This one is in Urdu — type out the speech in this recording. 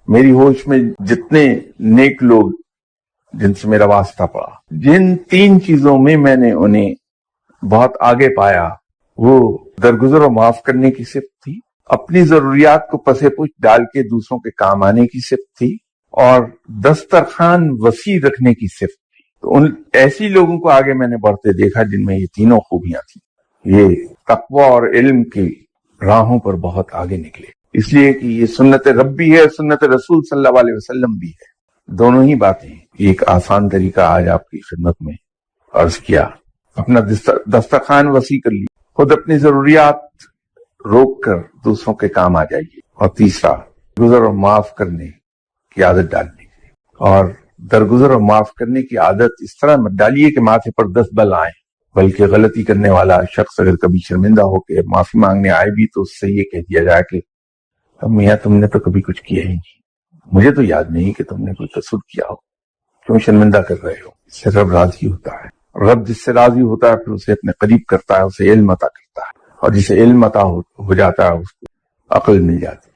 میری ہوش میں جتنے نیک لوگ جن سے میرا واسطہ پڑا، جن 3 چیزوں میں میں نے انہیں بہت آگے پایا، وہ درگزر اور معاف کرنے کی صفت تھی، اپنی ضروریات کو پسے پوچھ ڈال کے دوسروں کے کام آنے کی صفت تھی، اور دسترخوان وسیع رکھنے کی صفت تھی۔ تو ان ایسی لوگوں کو آگے میں نے بڑھتے دیکھا جن میں یہ تینوں خوبیاں تھیں۔ یہ تقوی اور علم کی راہوں پر بہت آگے نکلے، اس لیے کہ یہ سنت ربی ہے، سنت رسول صلی اللہ علیہ وسلم بھی ہے، دونوں ہی باتیں۔ ایک آسان طریقہ آج آپ کی خدمت میں عرض کیا، اپنا دسترخوان وسیع کر لی، خود اپنی ضروریات روک کر دوسروں کے کام آ جائیے، اور تیسرا گزر اور معاف کرنے کی عادت ڈالنے کی، اور درگزر اور معاف کرنے کی عادت اس طرح مت ڈالیے کہ ماتھے پر 10 بل آئیں، بلکہ غلطی کرنے والا شخص اگر کبھی شرمندہ ہو کے معافی مانگنے آئے بھی تو اس سے یہ کہہ دیا جائے کہ اب میاں تم نے تو کبھی کچھ کیا ہی نہیں، مجھے تو یاد نہیں کہ تم نے کوئی قصور کیا ہو، کیوں شرمندہ کر رہے ہو؟ اس سے رب راضی ہوتا ہے، رب جس سے راضی ہوتا ہے پھر اسے اپنے قریب کرتا ہے، اسے علم عطا کرتا ہے، اور جسے علم عطا ہو جاتا ہے اس کو عقل مل جاتی ہے۔